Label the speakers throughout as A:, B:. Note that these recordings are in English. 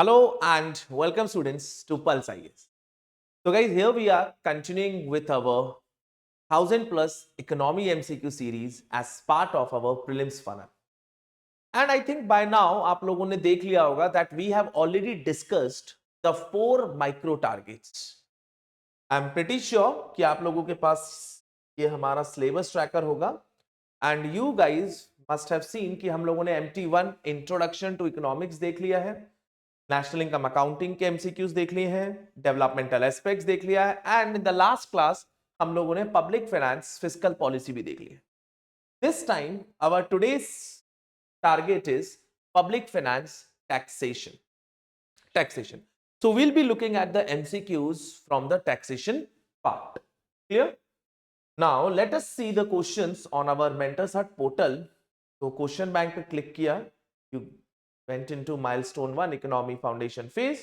A: Hello and welcome students to Pulse IAS. So guys, here we are continuing with our 1000 plus Economy MCQ series as part of our prelims funnel. And I think by now आप लोगों ने देख लिया होगा that we have already discussed the 4 micro targets. I'm pretty sure कि आप लोगों के पास ये हमारा syllabus tracker होगा and you guys must have seen कि हम लोगों ने MT1 Introduction to Economics देख लिया है, नेशनल इनकम अकाउंटिंग के एमसीक्यूज देख लिए हैं, डेवलपमेंटल एस्पेक्ट्स देख लिया है and in the last class हम लोगों ने पब्लिक फाइनेंस फिस्कल पॉलिसी भी देख ली है. This time our today's target is public finance taxation. So we'll be looking at the MCQs from the taxation part. Clear? Now let us see the questions on our Mentors Hut portal. तो question bank पे click किया, you went into milestone 1 economy foundation phase,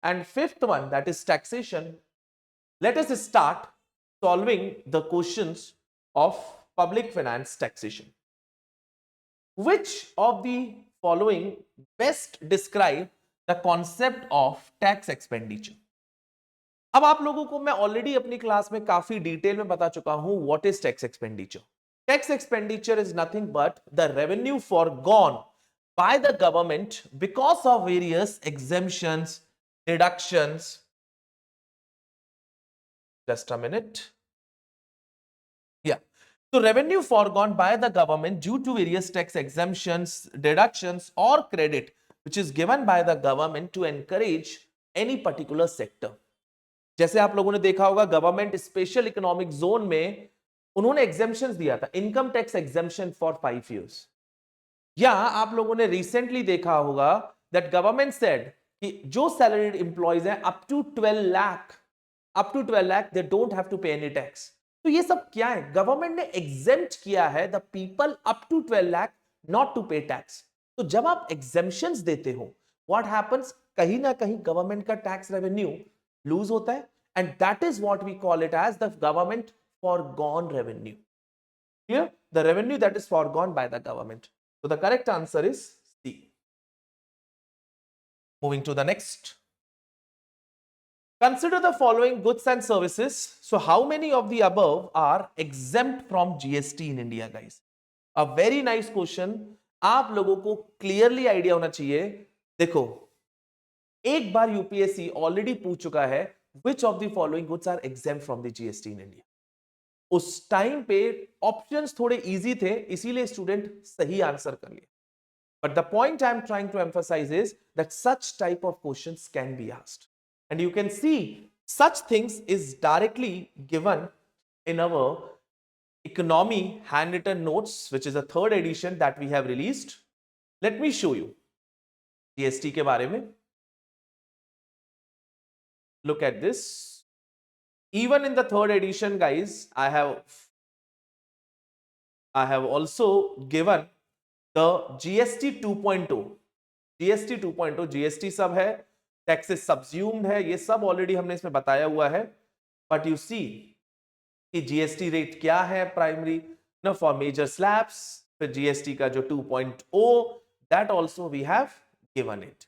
A: and fifth one, that is taxation. Let us start solving the questions of public finance taxation. Which of the following best describe the concept of tax expenditure? अब आप लोगों को मैं already अपनी class में काफी detail में बता चुका हूं what is tax expenditure. Tax expenditure is nothing but the revenue foregone by the government because of various exemptions, deductions. Just a minute. Yeah. So revenue foregone by the government due to various tax exemptions, deductions or credit which is given by the government to encourage any particular sector. जैसे आप लोगों ने देखा होगा government special economic zone में उन्होंने exemptions दिया था, income tax exemption for 5 years. या आप लोगों ने रिसेंटली देखा होगा दैट गवर्नमेंट सेड कि जो सैलरीड एम्प्लॉइज हैं up to 12 lakh they don't have to pay any tax. तो ये सब क्या है? गवर्नमेंट ने एग्जेम्प्ट किया है the people up to 12 lakh not to pay tax. तो जब आप एग्जेम्पशंस देते हो व्हाट हैपेंस, कहीं ना कहीं गवर्नमेंट का टैक्स रेवेन्यू लूज होता है and that is what we call it as the government forgone revenue. Clear? The revenue that is forgone by the government. So the correct answer is C. Moving to the next. Consider the following goods and services. So how many of the above are exempt from GST in India, guys? A very nice question. आप लोगों को clearly idea होना चाहिए. देखो, एक बार UPSC already पूछ चुका है which of the following goods are exempt from the GST in India. उस टाइम पे ऑप्शंस थोड़े इजी थे, इसीलिए स्टूडेंट सही आंसर कर लिए. But the point I am trying to emphasise is that such type of questions can be asked and you can see such things is directly given in our economy hand written notes which is a third edition that we have released. Let me show you GST के बारे में. Look at this. Even in the third edition, guys, I have also given the GST 2.0. GST 2.0 GST सब है, taxes subsumed है, ये सब already हमने इसमें बताया हुआ है. But you see कि GST रेट क्या है प्राइमरी ना फॉर मेजर स्लैब्स, फिर GST का जो 2.0 that also we have given it.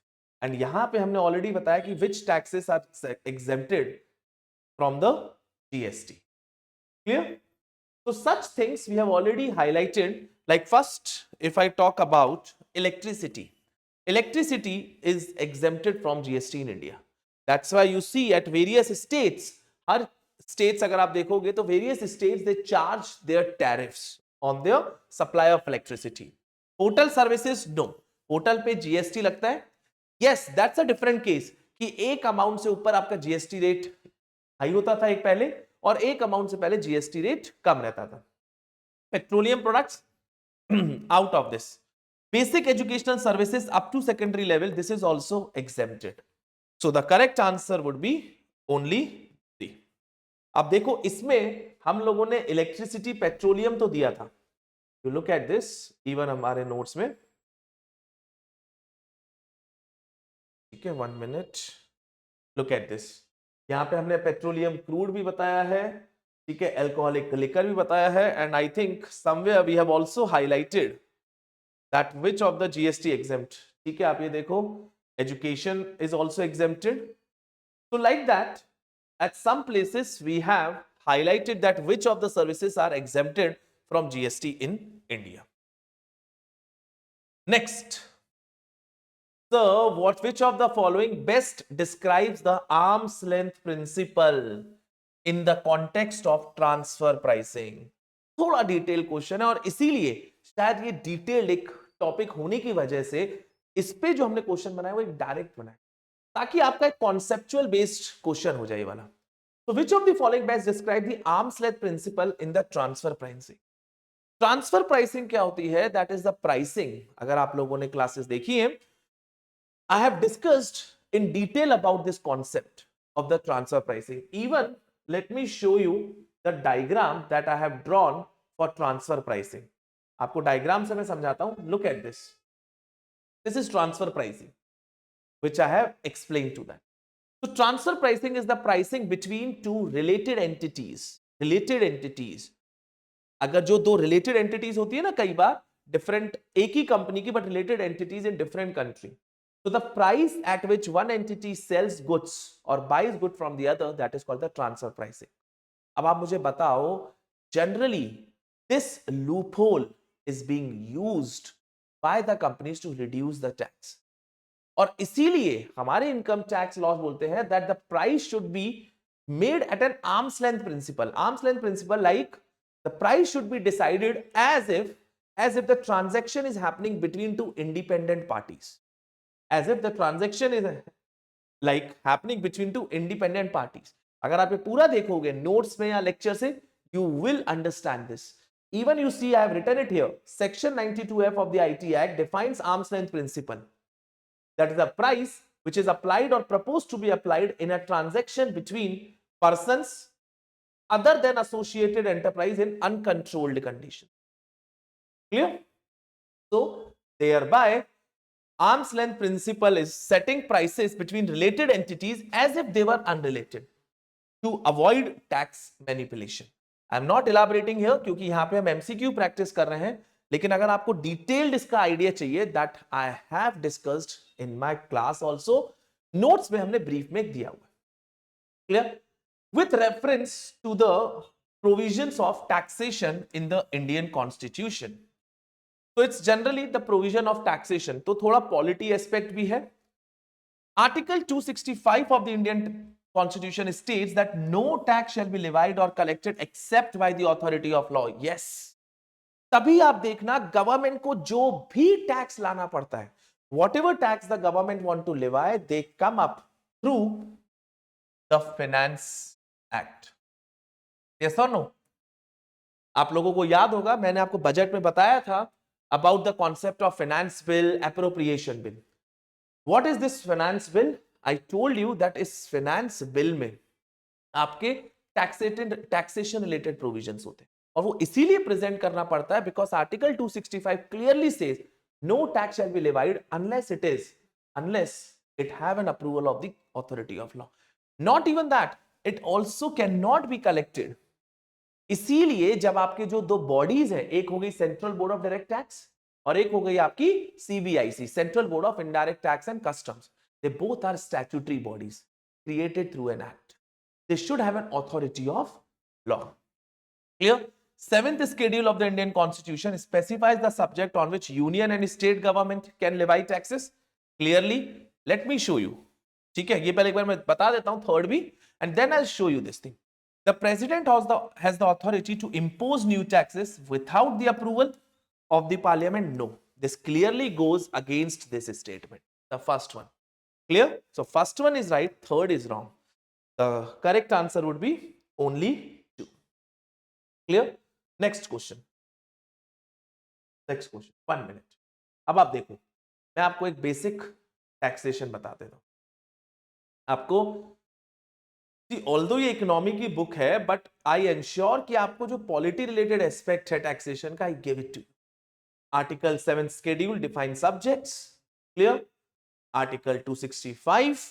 A: And यहाँ पे हमने ऑलरेडी बताया कि which taxes are exempted from the GST. Clear? So such things we have already highlighted. Like first, if I talk about electricity. Electricity is exempted from GST in India. That's why you see at various states, her states अगर आप देखोगे तो various states they charge their tariffs on their supply of electricity. Hotel services no. Hotel पे GST लगता है. Yes, that's a different case कि एक amount से ऊपर आपका GST रेट हाई होता था एक पहले और एक अमाउंट से पहले जीएसटी रेट कम रहता था. Petroleum products out of this. Basic educational services up to secondary level this is also exempted. So the correct answer would be only D. अब देखो इसमें हम लोगों ने इलेक्ट्रिसिटी पेट्रोलियम तो दिया था. You look at this even हमारे नोट्स में. ठीक है, 1 मिनट. Look at this. यहाँ पे हमने पेट्रोलियम क्रूड भी बताया है, ठीक है, अल्कोहलिक लिकर भी बताया है and I think somewhere we have also highlighted that which of the GST exempt. ठीक है, आप ये देखो education is also exempted. So like that, at some places we have highlighted that which of the services are exempted from GST in India. Next, so which of the following best describes the arm's length principle in the context of transfer pricing? थोड़ा detail question है और इसीलिए शायद ये detailed एक topic होने की वजह से इस पे जो हमने क्वेश्चन बनाया वो एक डायरेक्ट बनाया ताकि आपका एक कॉन्सेप्चुअल बेस्ड क्वेश्चन हो जाए वाला. So which of the following best describe the arm's length principle in the transfer pricing? Transfer pricing क्या होती है? That is the pricing. अगर आप लोगों ने क्लासेस देखी है, I have discussed in detail about this concept of the transfer pricing. Even let me show you the diagram that I have drawn for transfer pricing. आपको diagram से मैं समझाता हूं. Look at this. This is transfer pricing, which I have explained to that. So transfer pricing is the pricing between two related entities. Related entities. अगर जो दो related entities होती है ना, कई बार different एक ही कंपनी की but related entities in different country. So the price at which one entity sells goods or buys good from the other, that is called the transfer pricing. अब आप मुझे बताओ, generally this loophole is being used by the companies to reduce the tax. और इसीलिए हमारे income tax laws बोलते हैं that the price should be made at an arm's length principle. Arm's length principle, like the price should be decided as if the transaction is happening between two independent parties. As if the transaction is like happening between two independent parties. अगर आप ये पूरा देखोगे notes में या lecture से, you will understand this. Even you see I have written it here. Section 92F of the IT Act defines arm's length principle. That is a price which is applied or proposed to be applied in a transaction between persons other than associated enterprise in uncontrolled condition. Clear? So thereby arm's length principle is setting prices between related entities as if they were unrelated to avoid tax manipulation. I am not elaborating here क्योंकि यहाँ पे हम MCQ practice कर रहे हैं, लेकिन अगर आपको डिटेल्ड इसका आइडिया चाहिए, that I have discussed in my class also. Notes में हमने ब्रीफ में दिया हुआ है. Clear? With reference to the provisions of taxation in the Indian constitution. तो it's generally the provision of taxation, तो थोड़ा पॉलिटी एस्पेक्ट भी है. Article 265 of the Indian Constitution states that no tax shall be levied or collected except by the authority of law. Yes. तभी आप देखना government को जो भी टैक्स लाना पड़ता है, whatever tax the government want to levy, they come up through the Finance Act. Yes or no? आप लोगों को याद होगा, मैंने आपको बजट में बताया था about the concept of finance bill, appropriation bill. What is this finance bill? I told you that इस finance bill में आपके टैक्सेशन रिलेटेड प्रोविजंस होते हैं और वो इसीलिए प्रेजेंट करना पड़ता है because article 265 clearly says no tax shall be levied unless it have an approval of the authority of law. Not even that, it also cannot be collected. इसीलिए जब आपके जो दो बॉडीज हैं, एक हो गई central board of direct tax और एक हो गई आपकी CBIC, central board of indirect tax and customs, they both are statutory bodies created through an act. They should have an authority of law. Clear? 7th schedule of the Indian Constitution specifies the subject on which union and state government can levy taxes. Clearly, let me show you. ठीक है, ये पहले एक बार मैं बता देता हूं, third भी, and then I'll show you this thing. The president has the authority to impose new taxes without the approval of the parliament. No, this clearly goes against this statement. The first one. Clear? So first one is right, third is wrong. The correct answer would be only 2. Clear? Next question. 1 minute. अब आप देखो, मैं आपको एक basic taxation बता देता हूं आपको. ऑल्दो ये इकोनॉमी की बुक है, बट आई एंश्योर कि आपको जो पॉलिटी रिलेटेड एस्पेक्ट है टैक्सेशन का, I give it to. Article 7 schedule define subjects. Clear? Article 265.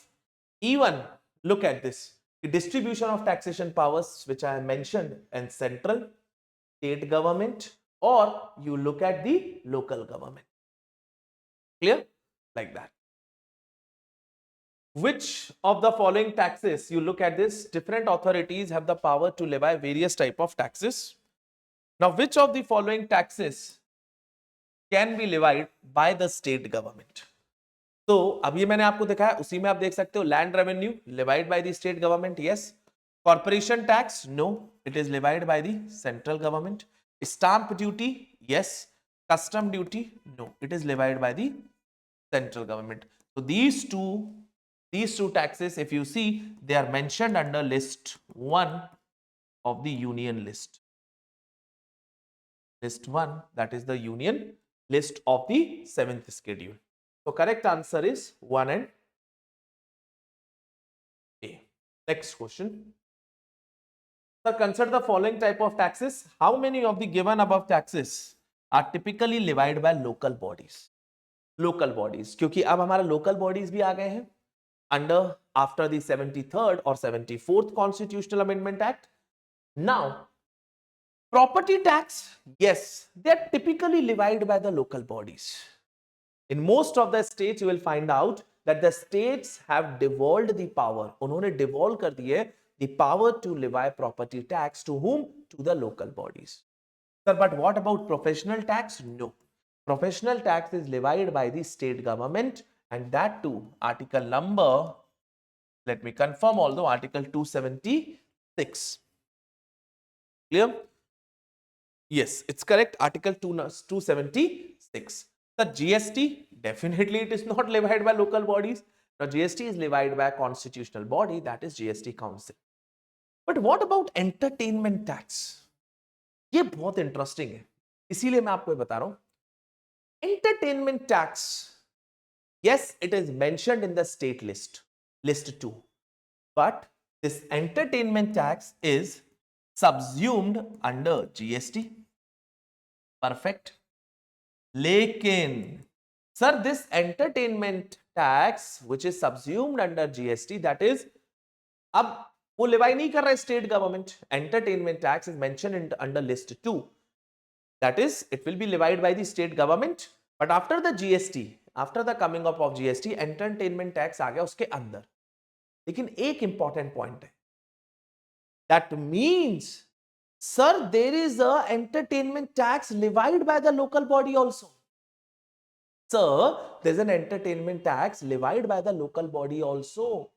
A: Even look at this, the distribution of taxation powers which I mentioned in central, state government, or you look at the local government. Clear? Like that. which of the following taxes, you look at this, different authorities have the power to levy various type of taxes. Now which of the following taxes can be levied by the state government? तो अब ये मैंने आपको दिखाया, उसी में आप देख सकते हो, land revenue levied by the state government, yes. Corporation tax, no, it is levied by the central government. Stamp duty, yes. Custom duty, no, it is levied by the central government. So these two taxes, if you see, they are mentioned under list 1 of the union list. List 1, that is the union list of the 7th schedule. So correct answer is 1 and A. Next question. Sir, consider the following type of taxes. How many of the given above taxes are typically levied by local bodies? Local bodies, क्योंकि अब हमारा local bodies भी आ गए हैं under after the 73rd or 74th Constitutional Amendment Act. Now, property tax, yes, they are typically levied by the local bodies. In most of the states, you will find out that the states have devolved the power. उन्होंने devolve कर दिए the power to levy property tax to whom? To the local bodies. Sir, but what about professional tax? No. Professional tax is levied by the state government, and that too, article number, let me confirm, although article 276. Clear? Yes, it's correct. Article 276. The GST, definitely it is not levied by local bodies. Now GST is levied by a constitutional body, that is GST Council. But what about entertainment tax? ये बहुत interesting है, इसीलिए मैं आपको बता रहा हूं. Entertainment tax, yes, it is mentioned in the state list, list 2. But this entertainment tax is subsumed under GST. Perfect. लेकिन sir, this entertainment tax which is subsumed under GST, that is, अब वो लेवाई नहीं कर रहा है state government. Entertainment tax is mentioned under list 2, that is, it will be levied by the state government. But after the GST, after the coming up of GST, entertainment tax आ गया उसके अंदर. लेकिन एक important point है, that means sir, there is a entertainment tax levied by the local body also. Sir, there's an entertainment tax levied by the local body also.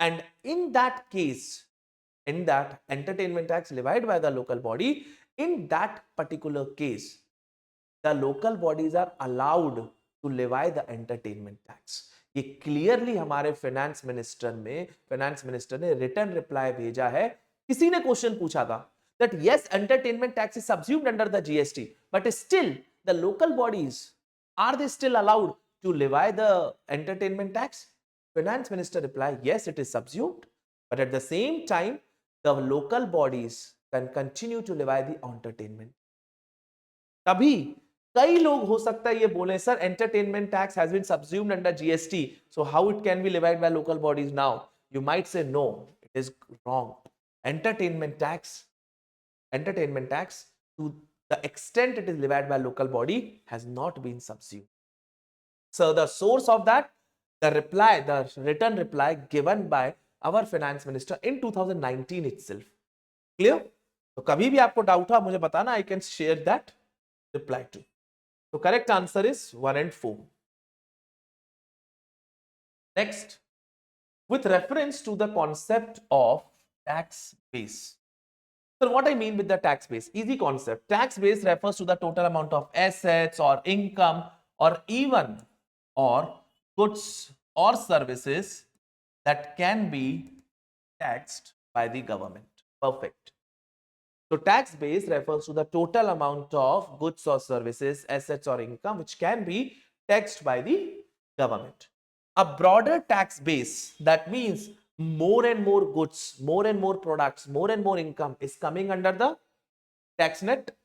A: And in that case, in that entertainment tax levied by the local body, in that particular case, the local bodies are allowed to levy the entertainment tax. ये clearly हमारे finance minister ने return reply भेजा है. किसी ने question पूछा था that yes, entertainment tax is subsumed under the GST, but still the local bodies, are they still allowed to levy the entertainment tax? Finance minister replied, yes, it is subsumed, but at the same time, the local bodies can continue to levy the entertainment. तभी कई लोग हो सकता है ये बोले, sir, entertainment tax has been subsumed under GST, so how it can be levied by local bodies now? You might say no, it is wrong. Entertainment tax, to the extent it is levied by local body, has not been subsumed. So the source of that, the written reply given by our finance minister in 2019 itself. Clear? तो कभी भी आपको doubt हो मुझे बताना, I can share that reply to. So correct answer is 1 and 4. Next, with reference to the concept of tax base. So what I mean with the tax base? Easy concept. Tax base refers to the total amount of assets or income or even or goods or services that can be taxed by the government. Perfect. So tax base refers to the total amount of goods or services, assets or income which can be taxed by the government. A broader tax base, that means more and more goods, more and more products, more and more income is coming under the tax net.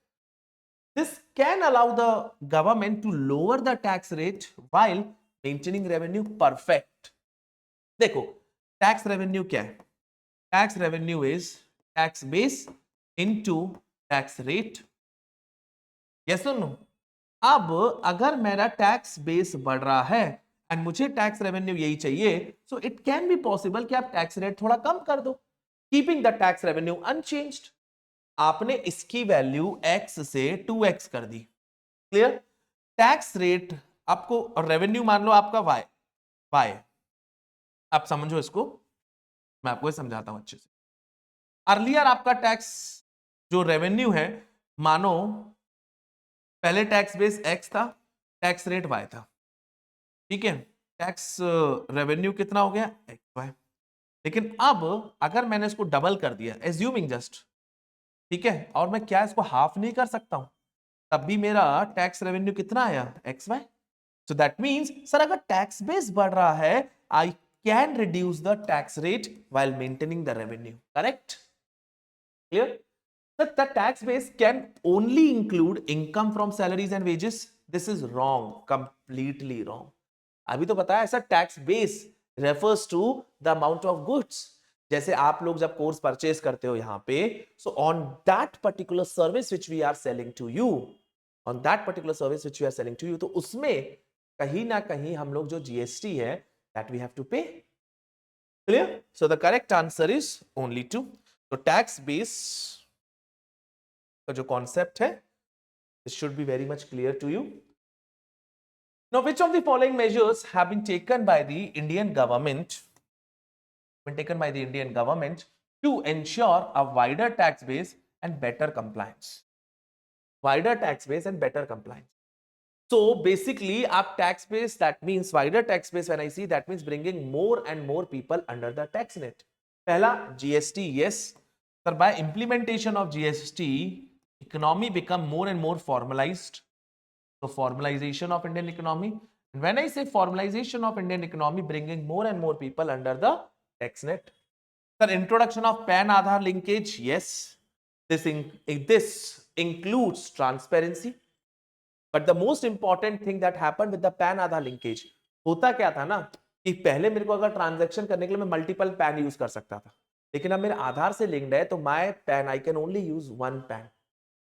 A: This can allow the government to lower the tax rate while maintaining revenue. Perfect. देखो tax revenue क्या है? Tax revenue is tax base into tax rate. Yes or no? अब अगर मेरा tax base बढ़ रहा है and मुझे टैक्स रेवेन्यू यही चाहिए, so it can be possible कि आप टैक्स रेट थोड़ा कम कर दो, keeping the tax revenue unchanged. आपने इसकी वैल्यू x से 2x कर दी, क्लियर। टैक्स रेट आपको, और रेवेन्यू मान लो आपका y, आप समझो इसको, मैं आपको समझाता हूं अच्छे से। अर्लियर आपका टैक्स जो रेवेन्यू है, मानो पहले टैक्स बेस x था, टैक्स रेट y था, ठीक है। टैक्स रेवेन्यू कितना हो गया xy, लेकिन अब अगर मैंने इसको डबल कर दिया, एज्यूमिंग जस्ट, ठीक है, और मैं क्या इसको हाफ नहीं कर सकता हूं, तब भी मेरा टैक्स रेवेन्यू कितना आया xy। So that means sir अगर टैक्स बेस बढ़ रहा है, I can reduce the tax rate while maintaining the revenue, correct, clear. The tax base can only include income from salaries and wages. This is wrong, completely wrong. अभी तो बताया ऐसा tax base refers to the amount of goods. जैसे आप लोग जब course purchase करते हो यहां पे, so on that particular service which we are selling to you, on that particular service which we are selling to you, तो उसमें कहीं ना कहीं हम लोग जो जीएसटी है that we have to pay. Clear? So the correct answer is only 2. So tax base का जो कॉन्सेप्ट है, this should be very much clear to you. Now, which of the following measures have been taken by the Indian government, to ensure a wider tax base and better compliance? Wider tax base and better compliance. So basically, up tax base, that means wider tax base. When I see, that means bringing more and more people under the tax net. Pehla, GST, yes. Sir, by implementation of GST, economy become more and more formalized. So formalization of Indian economy. And when I say formalization of Indian economy, bringing more and more people under the tax net. Sir, introduction of PAN Aadhaar linkage, yes. This includes transparency. But the most important thing that happened with the PAN Aadhaar linkage, होता क्या था ना कि पहले मेरे को अगर transaction करने के लिए मैं मल्टीपल पैन यूज कर सकता था, लेकिन अब मेरे आधार से लिंक्ड है तो my pan I can only use one pan.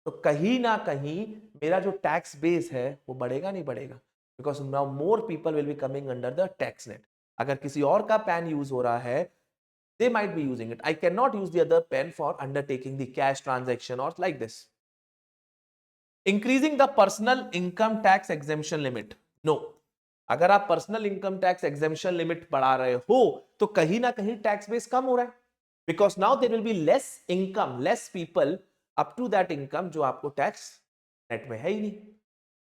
A: तो कहीं ना कहीं मेरा जो टैक्स बेस है वो बढ़ेगा नहीं बढ़ेगा, because now more people will be coming under the tax net. अगर किसी और का पैन यूज हो रहा है, they might be using it. I cannot use the other pen for undertaking the cash transaction or like this. Increasing the personal income tax exemption limit. No. अगर आप personal income tax exemption limit बढ़ा रहे हो तो कहीं ना कहीं tax base कम हो रहा है, because now there will be less income, less people up to that income जो आपको टैक्स नेट में है ही नहीं।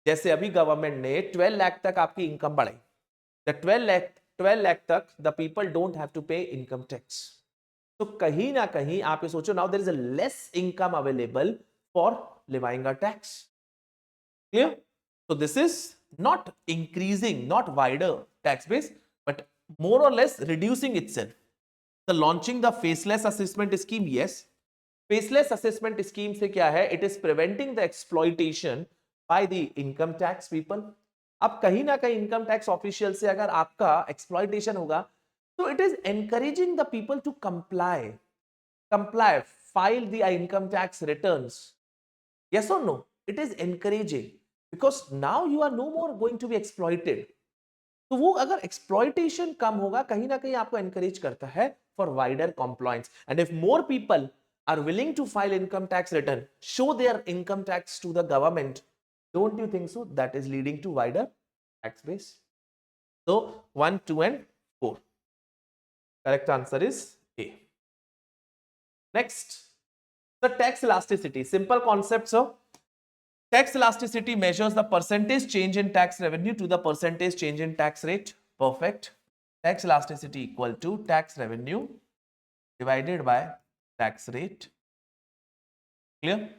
A: जैसे अभी गवर्नमेंट ने 12 लाख तक आपकी इनकम बढ़ाई, द 12 लाख तक the people don't have to pay income tax. तो कहीं ना कहीं आप ये सोचो, now there is a less income available for levying a tax. Clear? So this is not increasing, not wider tax base, but more or less reducing itself. The launching the faceless assessment scheme, yes. Faceless assessment scheme से क्या है? It is preventing the exploitation by the income tax people. अब कहीं ना कहीं income tax official से अगर आपका एक्सप्लॉइटेशन होगा, तो it is encouraging the people to comply, file the income tax returns. Yes or no? It is encouraging because now you are no more going to be exploited. तो वो अगर exploitation कम होगा, कहीं ना कहीं आपको encourage करता है for wider compliance. And if more people are willing to file income tax return, show their income tax to the government, don't you think so? That is leading to wider tax base. So 1, 2, and 4. Correct answer is A. Next, the tax elasticity. Simple concept, sir. Tax elasticity measures the percentage change in tax revenue to the percentage change in tax rate. Perfect. Tax elasticity equal to tax revenue divided by tax rate. Clear?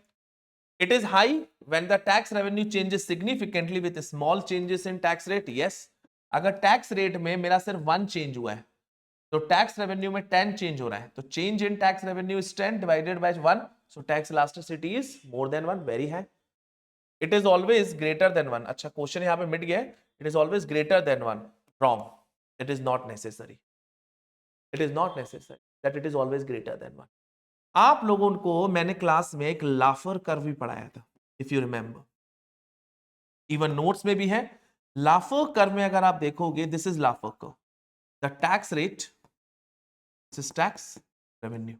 A: It is high when the tax revenue changes significantly with small changes in tax rate. Yes. अगर tax rate में मेरा सिर्फ 1 change हुआ है, तो tax revenue में 10 change हो रहा है, तो change in tax revenue is 10 divided by 1, so tax elasticity is more than 1, very high. It is always greater than 1। अच्छा, क्वेश्चन यहां पे मिट गया है, it is always greater than 1। Wrong, it is not necessary, it is not necessary that it is always greater than 1। आप लोगों को मैंने क्लास में एक लाफर कर्व भी पढ़ाया था, if you remember, even notes में भी है। लाफर कर्व में अगर आप देखोगे, this is लाफर curve, the tax rate, this is tax revenue.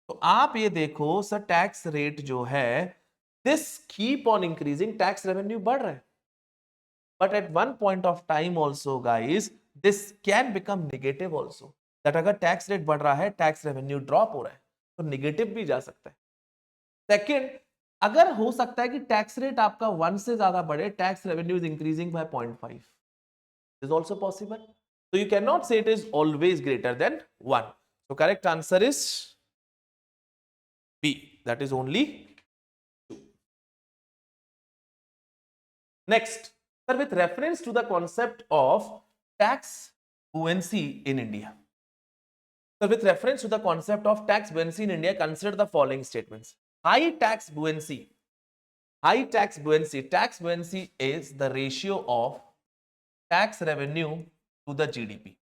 A: तो आप ये देखो सर, टैक्स रेट जो है this keep on increasing, tax revenue बढ़ रहा है, but at one point of time also guys this can become negative also, that अगर टैक्स रेट बढ़ रहा है, टैक्स रेवेन्यू ड्रॉप हो रहा है, तो नेगेटिव भी जा सकता है। सेकेंड, अगर हो सकता है कि टैक्स रेट आपका 1 से ज्यादा बढ़े, tax revenue is increasing by 0.5, is also possible. So you cannot say it is always greater than 1. So correct answer is B, that is only 2. Next, sir, with reference to the concept of tax buoyancy in India. So with reference to the concept of tax buoyancy in India, consider the following statements. High tax buoyancy. High tax buoyancy. Tax buoyancy is the ratio of tax revenue to the GDP.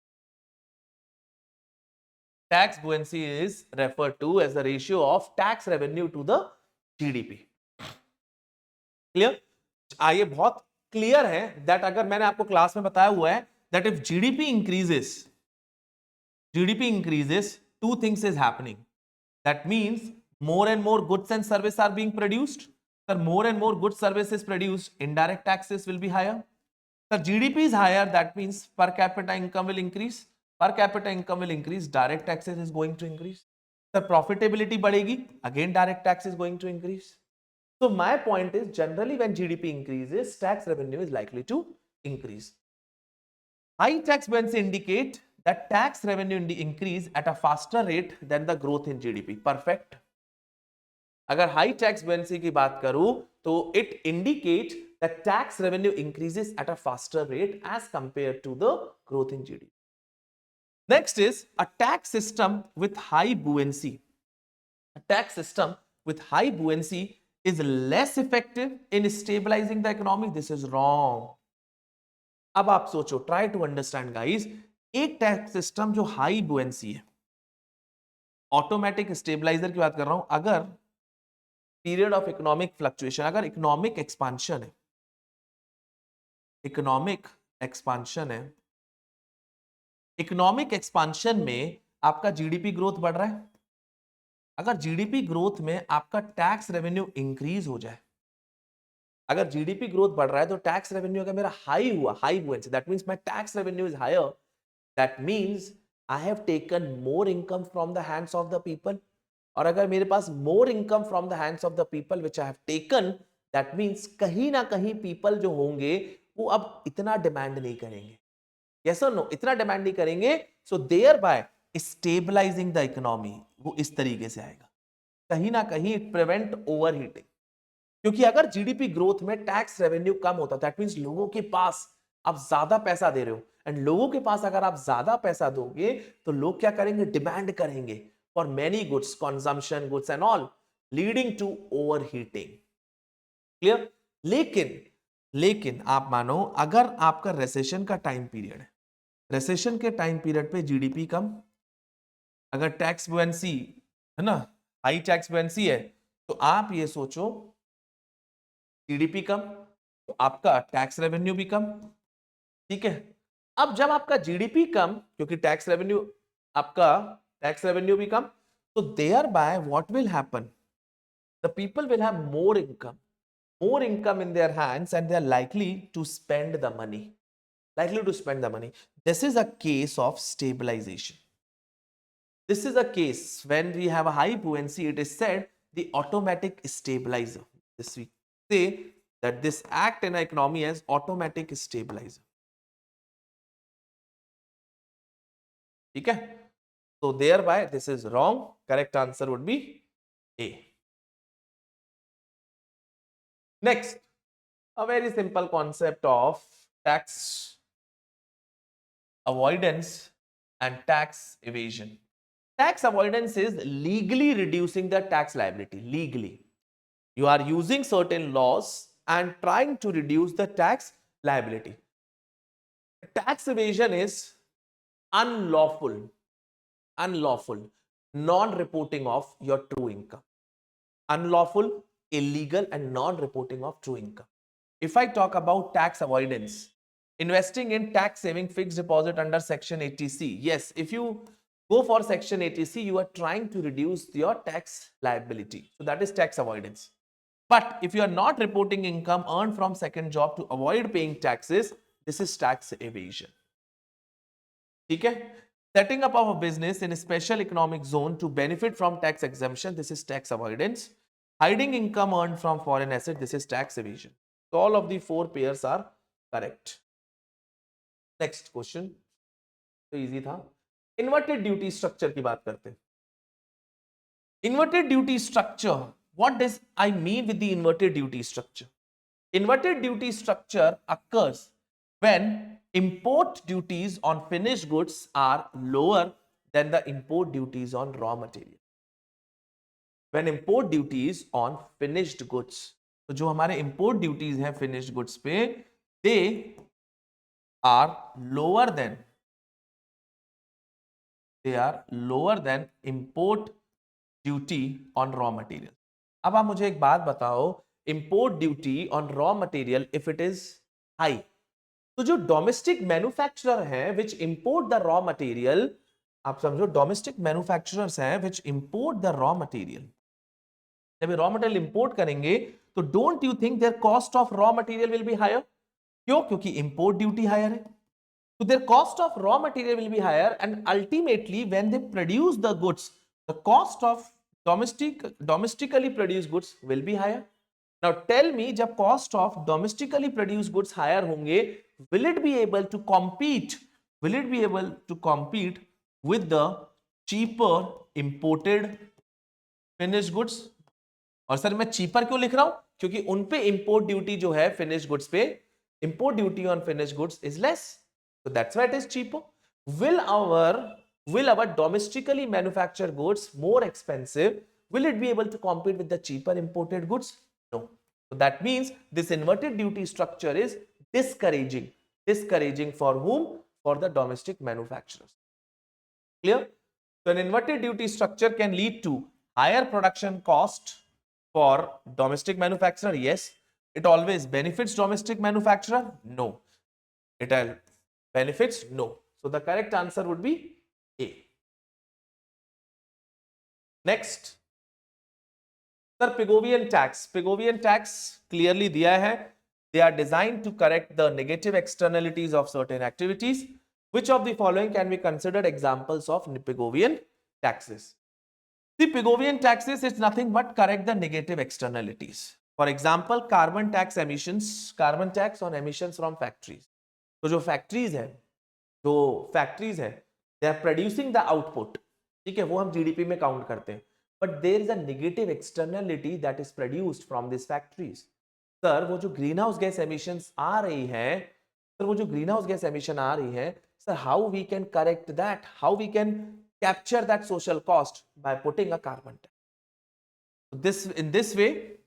A: Tax buoyancy is referred to as the ratio of tax revenue to the GDP. Clear? ये बहुत clear है that अगर मैंने आपको class में बताया हुआ है that if GDP increases, two things is happening. That means more and more goods and services are being produced. Sir, more and more goods services produced, indirect taxes will be higher. Sir, GDP is higher, that means per capita income will increase. Per capita income will increase, direct taxes is going to increase. Sir, profitability badegi, again direct tax is going to increase. So my point is, generally when GDP increases, tax revenue is likely to increase. High tax buoyancy indicate that tax revenue increase at a faster rate than the growth in GDP. Perfect. अगर high tax buoyancy की बात करूं तो it indicates that tax revenue increases at a faster rate as compared to the growth in GDP. Next is a tax system with high buoyancy. A tax system with high buoyancy is less effective in stabilizing the economy. This is wrong. अब आप सोचो, try to understand guys, एक tax system जो high बुएंसी है, automatic stabiliser की बात कर रहा हूं, अगर पीरियड ऑफ इकोनॉमिक फ्लक्चुएशन, अगर इकोनॉमिक एक्सपांशन है, इकोनॉमिक एक्सपांशन है, इकोनॉमिक एक्सपांशन में आपका जीडीपी ग्रोथ बढ़ रहा है, अगर जीडीपी ग्रोथ में आपका टैक्स रेवेन्यू इंक्रीज हो जाए, अगर जीडीपी ग्रोथ बढ़ रहा है तो टैक्स रेवेन्यू अगर मेरा हाई हुआ, high buoyancy, that means my tax revenue is higher, that means I have taken more income from the hands of the people, और अगर मेरे पास more income from the hands of the people which I have taken, that means कहीं ना कहीं people जो होंगे वो अब इतना डिमांड नहीं करेंगे, यस और नो, इतना डिमांड नहीं करेंगे, so thereby stabilising the economy, वो इस तरीके से आएगा, कहीं ना कहीं इट प्रिवेंट ओवरहीटिंग, क्योंकि अगर जीडीपी ग्रोथ में टैक्स रेवेन्यू कम होता, दैट मींस लोगों के पास आप ज्यादा पैसा दे रहे हो, एंड लोगों के पास अगर आप ज्यादा पैसा दोगे तो लोग क्या करेंगे, डिमांड करेंगे for many goods, consumption goods and all, leading to overheating. Clear? लेकिन आप मानो अगर आपका रेसेशन का टाइम पीरियड है, रेसेशन के टाइम पीरियड पे जीडीपी कम, अगर टैक्स बुएंसी है ना, हाई टैक्स बुएंसी है, तो आप ये सोचो जीडीपी कम तो आपका टैक्स रेवेन्यू भी कम, ठीक है। अब जब आपका जीडीपी कम, क्योंकि टैक्स रेवेन्यू, आपका टैक्स रेवेन्यू भी कम, तो thereby what will happen, the people will have more income in their hands and they are likely to spend the money, this is a case of stabilisation, this is a case when we have a high buoyancy, it is said the automatic stabilizer, this we say that this act in an economy as automatic stabilizer, ठीक है। so thereby this is wrong, correct answer would be A. Next, a very simple concept of tax avoidance and tax evasion. Tax avoidance is legally reducing the tax liability. Legally, you are using certain laws and trying to reduce the tax liability. Tax evasion is unlawful non-reporting of your true income. Unlawful, illegal and non-reporting of true income. If I talk about tax avoidance, investing in tax saving fixed deposit under section 80C. Yes, if you go for section 80C, you are trying to reduce your tax liability. So that is tax avoidance. But if you are not reporting income earned from second job to avoid paying taxes, this is tax evasion. Okay? Setting up of a business in a special economic zone to benefit from tax exemption, this is tax avoidance. Hiding income earned from foreign asset, this is tax evasion. So all of the four pairs are correct. Next question, तो easy था. Inverted duty structure की बात करते हैं. Inverted duty structure. What does I mean with the inverted duty structure? Inverted duty structure occurs when import duties on finished goods are lower than the import duties on raw material. When import duties on finished goods, तो जो हमारे import duties हैं finished goods पे, they are lower than import duty on raw material. अब आप मुझे एक बात बताओ, import duty on raw material if it is high, तो जो डोमेस्टिक मैन्युफैक्चरर हैं which import the raw material, आप समझो डोमेस्टिक मैन्युफैक्चरर्स हैं which import the raw material, जब रॉ मटेरियल इंपोर्ट करेंगे तो don't you think their cost of raw material will be higher? क्यों? क्योंकि इंपोर्ट ड्यूटी हायर है, so their cost of raw material will be higher, and ultimately when they produce the goods, the cost of domestically produced goods will be higher. Now tell me, जब cost of domestically produced goods higher होंगे, will it be able to compete with the cheaper imported finished goods? और sir मैं cheaper क्यों लिख रहा हूं? क्योंकि उन पे import duty जो है finished goods पे, import duty on finished goods is less. So that's why it is cheaper. Will our domestically manufactured goods more expensive? Will it be able to compete with the cheaper imported goods? No. So that means this inverted duty structure is discouraging. Discouraging for whom? For the domestic manufacturers. Clear? So an inverted duty structure can lead to higher production cost for domestic manufacturer. Yes. It always benefits domestic manufacturer? No. It benefits? No. So the correct answer would be A. Next, sir, Pigouvian tax. Pigouvian tax clearly दिया है. They are designed to correct the negative externalities of certain activities. Which of the following can be considered examples of Pigouvian taxes? The Pigouvian taxes is nothing but correct the negative externalities. For example, carbon tax on emissions from factories. तो जो factories है, they are producing the output, ठीक है, वो हम GDP में count करते हैं, but there is a negative externality that is produced from these factories. Sir वो जो ग्रीन हाउस गैस एमिशंस आ रही है, sir how we can correct that, how we can capture that social cost by putting a carbon tax. In this way,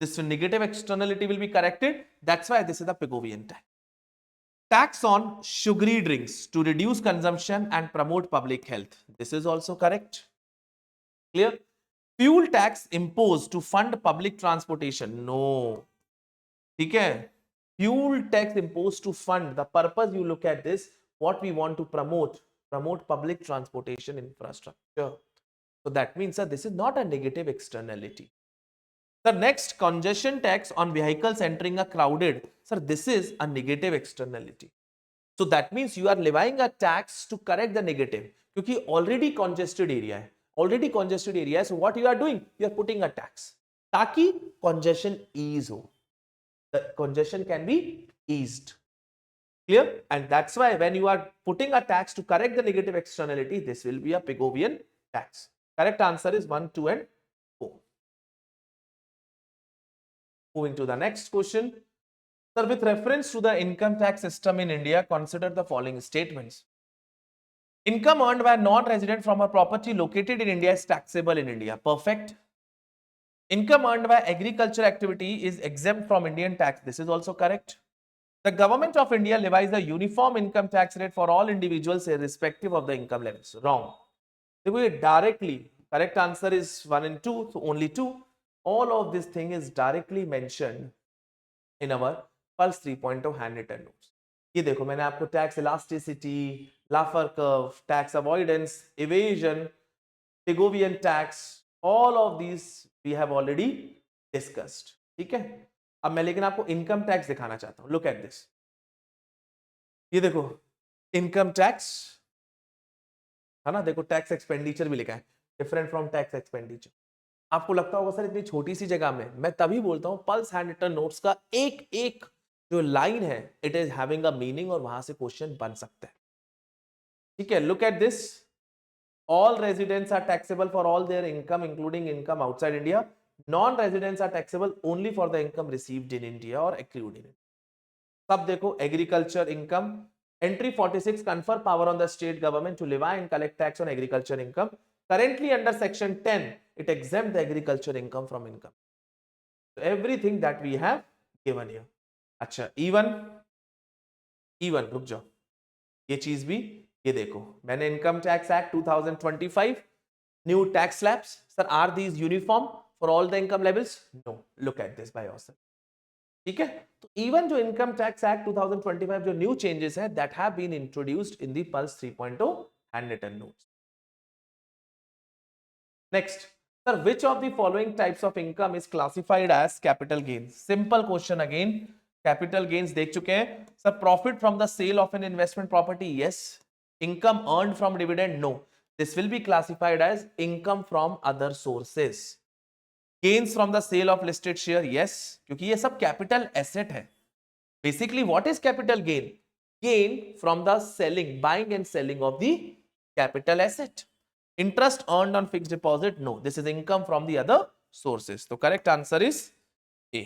A: this negative externality will be corrected. That's why this is the Pigouvian tax. Tax on sugary drinks to reduce consumption and promote public health. This is also correct. Clear? Fuel tax imposed to fund public transportation. No. ठीक है? Fuel tax imposed to fund. The purpose you look at this, what we want to promote public transportation infrastructure. So that means that this is not a negative externality. The next, congestion tax on vehicles entering a crowded. Sir, this is a negative externality. So that means you are levying a tax to correct the negative. क्योंकि already congested area है. So what you are doing? You are putting a tax. ताकि congestion ease हो. The congestion can be eased. Clear? And that's why when you are putting a tax to correct the negative externality, this will be a Pigouvian tax. Correct answer is 1, 2 and 4. Moving to the next question. Sir, with reference to the income tax system in India, consider the following statements. Income earned by a non-resident from a property located in India is taxable in India. Perfect. Income earned by agriculture activity is exempt from Indian tax. This is also correct. The government of India levies a uniform income tax rate for all individuals irrespective of the income levels. Wrong. Directly, correct answer is 1 and 2, so only 2. All of this thing is directly mentioned in our Pulse 3.0 handwritten notes. ये देखो मैंने आपको tax elasticity, Laffer curve, tax avoidance, evasion, Pigouvian tax, all of these we have already discussed. ठीक है, अब मैं लेकिन आपको इनकम टैक्स दिखाना चाहता हूं। लुक एट दिस, ये देखो इनकम टैक्स है ना, देखो टैक्स एक्सपेंडिचर भी लिखा है, डिफरेंट फ्रॉम टैक्स एक्सपेंडिचर। आपको लगता होगा सर इतनी छोटी सी जगह में, मैं तभी बोलता हूं पल्स हैंड रिटन नोट्स का एक एक जो लाइन है it is having a meaning और वहां से क्वेश्चन बन सकता है। ठीक है, look at this, all residents are taxable for all their income including income outside India, non residents are taxable only for the income received in India or accrued in India। सब देखो agriculture income, entry 46 confer power on the state government to levy and collect tax on agriculture income, currently under section 10 it exempt the agriculture income from income, so everything that we have given here। अच्छा even रुक जाओ, ये चीज भी, ये देखो मैंने income tax act 2025 new tax slabs, sir are these uniform for all the income levels? No, look at this by yourself. ठीक है, तो इवन जो इनकम टैक्स एक्ट 2025 जो न्यू चेंजेस है that have been introduced in the Pulse 3.0 hand written notes. Next, sir which of the following types of income is classified as capital gain? Simple question again, capital gains देख चुके हैं sir. Profit from the sale of an investment property, yes. Income earned from dividend, no, this will be classified as income from other sources. Gains from the sale of listed share, yes, क्योंकि ये सब capital asset है। Basically what is capital gain? Gain from the selling, buying and selling of the capital asset. Interest earned on fixed deposit, no, this is income from the other sources. तो correct answer is A.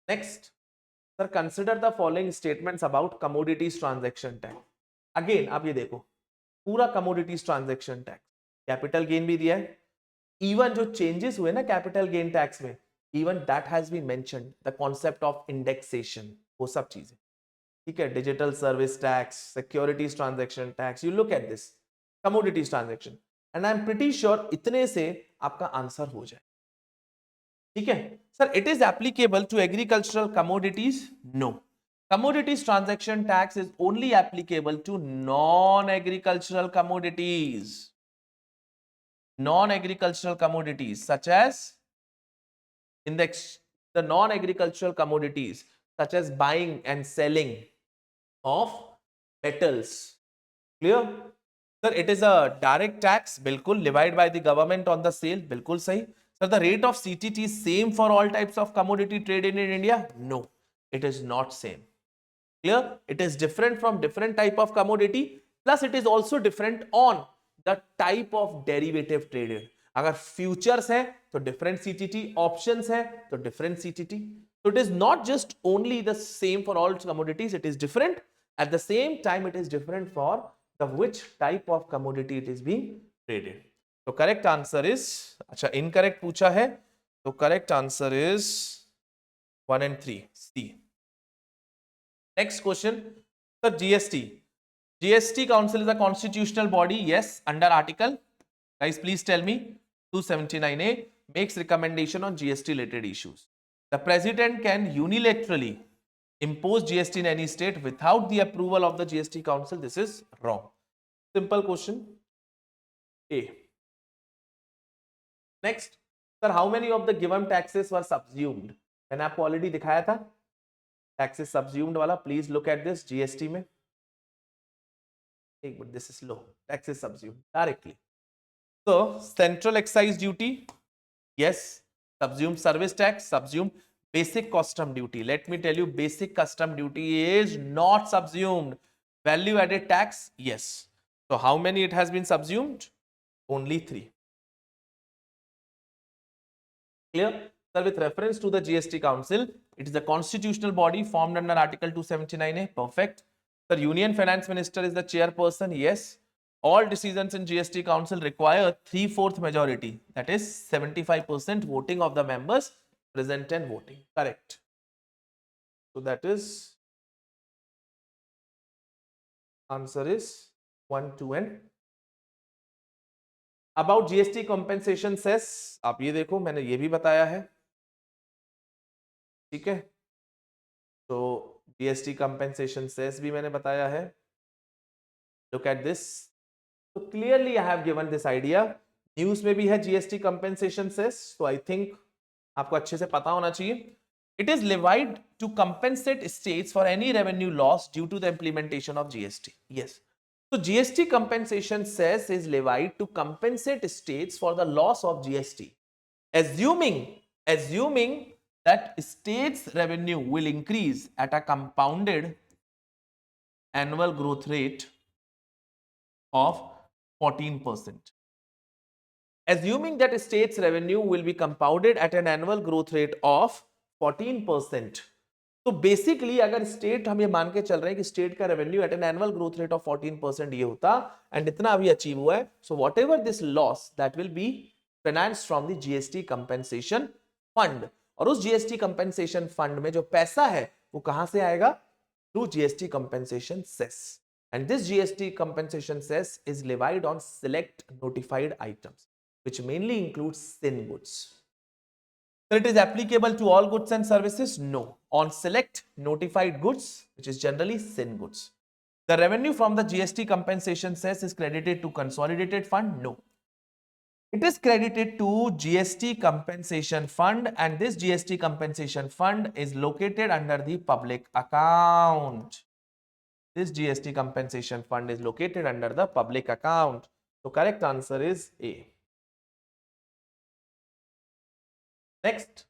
A: Next, sir consider the following statements about commodities transaction tax. Again आप ये देखो पूरा commodities transaction tax, capital gain भी दिया है, even जो changes हुए ना कैपिटल गेन टैक्स में, even that has been mentioned, the concept of indexation, वो सब चीजें। ठीक है, digital service tax, securities transaction tax, you look at this commodities transaction and I am pretty sure इतने से आपका आंसर हो जाए। ठीक है sir, it is applicable to agricultural commodities, no, commodities transaction tax is only applicable to non-agricultural commodities, non-agricultural commodities such as in the non-agricultural commodities such as buying and selling of metals, clear sir? It is a direct tax, bilkul, levied by the government on the sale, bilkul sahi sir। The rate of CTT is same for all types of commodity traded in India, no, it is not same, clear? It is different from different type of commodity, plus it is also different on the type of derivative traded। अगर futures है तो different CTT, options है तो different CTT, so it is not just only the same for all commodities, it is different at the same time, it is different for the which type of commodity it is being traded। तो correct answer is, अच्छा incorrect पूछा है, तो correct answer is 1 and 3 C। Next question, sir, GST. GST Council is a constitutional body, yes, under article, guys please tell me, 279A makes recommendation on GST related issues। The president can unilaterally impose GST in any state without the approval of the GST Council, this is wrong। Simple question A। Next, sir, how many of the given taxes were subsumed? मैंने आपको already दिखाया था taxes subsumed वाला, please look at this. GST में एक minute, this is लो, taxes subsumed directly. तो central excise duty, yes, subsumed service tax, subsumed basic custom duty, let me tell you basic custom duty is not subsumed. Value added tax, yes, so how many it has been subsumed? Only 3, clear sir? With reference to the GST Council, it is a constitutional body formed under article 279A, perfect sir। Union Finance Minister is the chairperson, yes। All decisions in GST Council require 3/4 majority, that is 75% voting of the members present and voting, correct? So that is answer is 1, 2 and about GST compensation cess, आप ये देखो मैंने ये भी बताया है, ठीक है। तो जीएसटी कंपेंसेशन सेस भी मैंने बताया है. Look at this. तो clearly I have given this idea. News में भी है जीएसटी कंपेंसेशन सेस, तो आई थिंक आपको अच्छे से पता होना चाहिए. It is levied to compensate states for any revenue loss due to the implementation of GST. Yes. So GST compensation cess is levied to compensate states for the loss of GST, assuming that states revenue will increase at a compounded annual growth rate of 14%. Assuming that states revenue will be compounded at an annual growth rate of 14%. तो basically अगर state हम ये मान के चल रहे हैं कि स्टेट का revenue at an annual growth rate of 14% ये होता एंड इतना अभी अचीव हुआ है, so whatever this loss that will be financed from the GST compensation fund. और उस जीएसटी कंपेंसेशन फंड में जो पैसा है वो कहां से आएगा? Through GST compensation cess. And this GST compensation cess is levied on select notified items which mainly includes sin goods. So it is applicable to all goods and services? No. On select notified goods, which is generally sin goods. The revenue from the GST compensation cess is credited to consolidated fund? No. It is credited to GST compensation fund, and this GST compensation fund is located under the public account. This GST compensation fund is located under the public account. So correct answer is A. Next,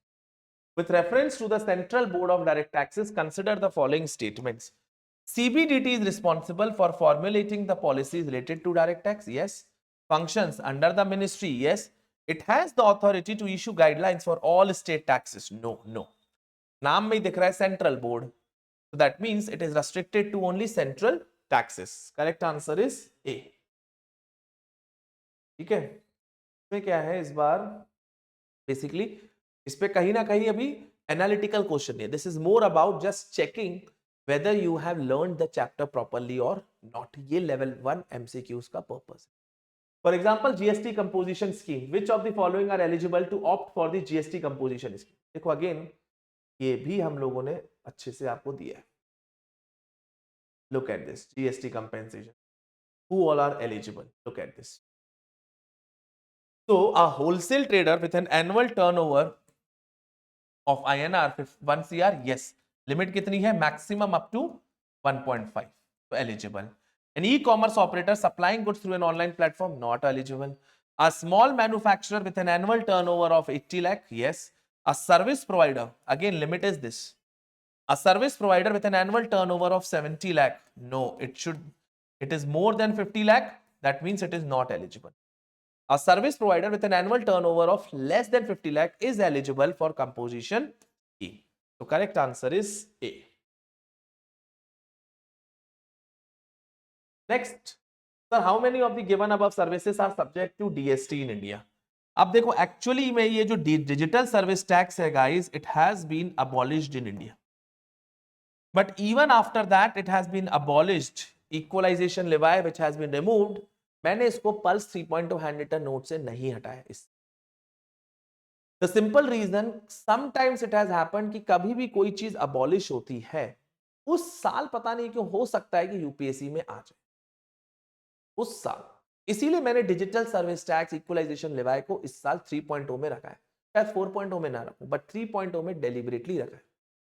A: with reference to the Central Board of Direct Taxes, consider the following statements. CBDT is responsible for formulating the policies related to direct tax. Yes. Functions under the ministry. Yes. It has the authority to issue guidelines for all state taxes. No, no. नाम में दिख रहा है Central Board. So that means it is restricted to only central taxes. Correct answer is A. ठीक है. इसमें क्या है इस बार? बेसिकली इस पे कहीं ना कहीं अभी एनालिटिकल क्वेश्चन है. This is more about just checking whether you have learn the chapter properly और नॉट. ये लेवल 1 एमसीक्यूज का purpose. For example GST composition scheme, which of the following are eligible to opt for the GST composition scheme? देखो again ये भी हम लोगों ने अच्छे से आपको दिया है. Look at this GST compensation, who all are eligible. Look at this. So a wholesale trader with an annual turnover of INR 1 CR, yes. Limit कितनी है? Maximum up to 1.5. So eligible. An e-commerce operator supplying goods through an online platform, not eligible. A small manufacturer with an annual turnover of 80 lakh, yes. A service provider, again limit is this. A service provider with an annual turnover of 70 lakh, no. It is more than 50 lakh, that means it is not eligible. A service provider with an annual turnover of less than 50 lakh is eligible for composition scheme. So correct answer is A. Next, sir, how many of the given above services are subject to DST in India? अब देखो actually में ये जो digital service tax है guys, it has been abolished in India, but even after that it has been abolished. Equalisation levy which has been removed, मैंने इसको pulse 3.0 hand written note से नहीं हटाया. Is the simple reason, sometimes it has happened कि कभी भी कोई चीज अबॉलिश होती है उस साल पता नहीं क्यों हो सकता है कि यूपीएससी में आ जाए उस साल. इसीलिए मैंने डिजिटल सर्विस टैक्स इक्वलाइजेशन लेवाई को इस साल 3.0 में रखा है. शायद 4.0 में ना रखूं, बट 3.0 में डेलिबरेटली रखा है.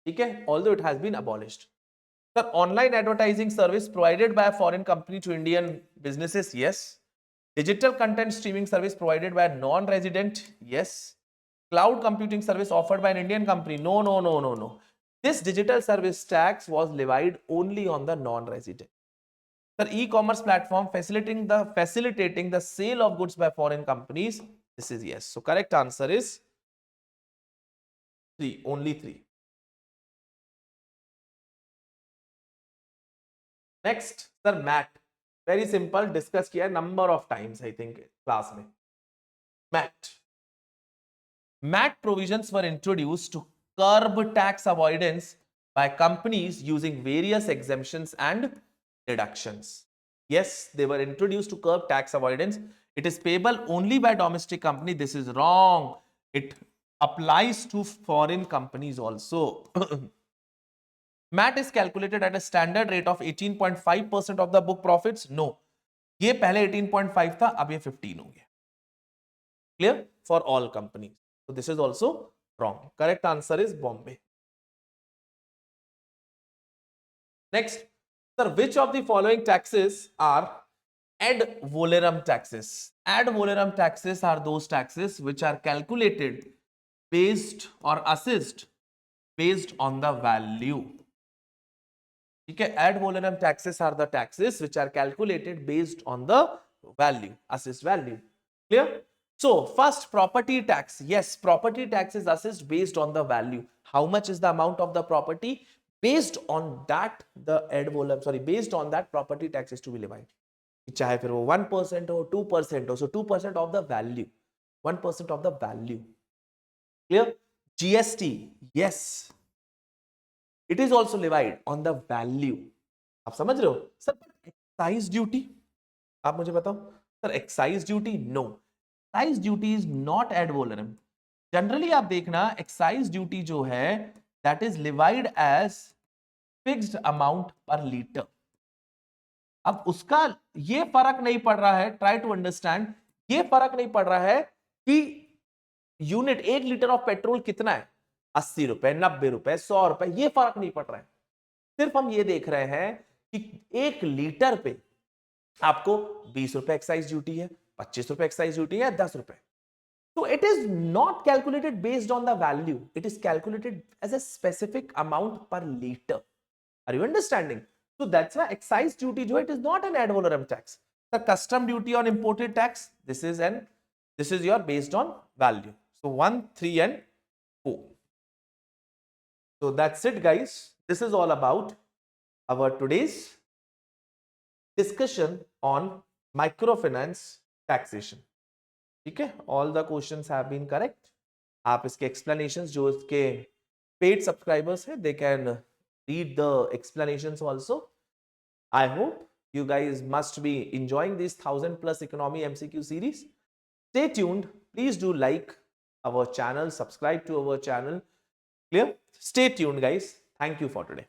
A: ठीक है, although it has been abolished. Sir, online advertising service provided by a foreign company to Indian businesses, yes. Digital content streaming service provided by a non-resident, yes. Cloud computing service offered by an Indian company, no, no, no, no, no. This digital service tax was levied only on the non-resident. Sir, e-commerce platform facilitating the sale of goods by foreign companies, this is yes. So correct answer is 3, only 3. Next sir MAT, very simple, discuss किया number of times I think class में. MAT provisions were introduced to curb tax avoidance by companies using various exemptions and deductions. Yes, they were introduced to curb tax avoidance. It is payable only by domestic company. This is wrong. It applies to foreign companies also. MAT is calculated at a standard rate of 18.5% of the book profits. No, ये पहले 18.5 था, अब ये 15 हो गया. Clear for all companies. So this is also wrong. Correct answer is Bombay. Next, sir, which of the following taxes are ad valorem taxes? Ad valorem taxes are those taxes which are calculated based or assessed based on the value. Okay, ad valorem taxes are the taxes which are calculated based on the value, assessed value. Clear? So first, property tax. Yes, property tax is assessed based on the value. How much is the amount of the property? Based on that, the ad valorem, sorry, based on that property tax is to be levied. चाहे फिर वो 1% हो 2% हो, so 2% of the value, 1% of the value. Clear? GST, yes, it is also levied on the value. आप समझ रहे हो sir? Excise duty आप मुझे बताओ sir, excise duty no, excise duty is not ad valorem. Generally आप देखना excise duty जो है that is levied as fixed amount per litre. अब उसका ये फर्क नहीं पड़ रहा है, ट्राई टू अंडरस्टैंड, ये फर्क नहीं पड़ रहा है कि यूनिट 1 लीटर ऑफ पेट्रोल कितना है, 80 रुपए, 90 रुपए, 100 रुपए, ये फर्क नहीं पड़ रहा है. सिर्फ हम ये देख रहे हैं कि 1 लीटर पे आपको 20 रुपए एक्साइज ड्यूटी है, 25 रुपए एक्साइज ड्यूटी है, 10 रुपए. So it is not calculated based on the value. It is calculated as a specific amount per liter. Are you understanding? So that's why excise duty jo, it is not an ad valorem tax. The custom duty on imported tax, this is your based on value. So 1, 3 and 4. So that's it guys. This is all about our today's discussion on microfinance taxation. ठीक है, all the questions have been correct. आप इसके explanations जो इसके paid subscribers हैं they can read the explanations also. I hope you guys must be enjoying this 1000+ economy MCQ series. Stay tuned. Please do like our channel, subscribe to our channel. Clear? Stay tuned guys. Thank you for today.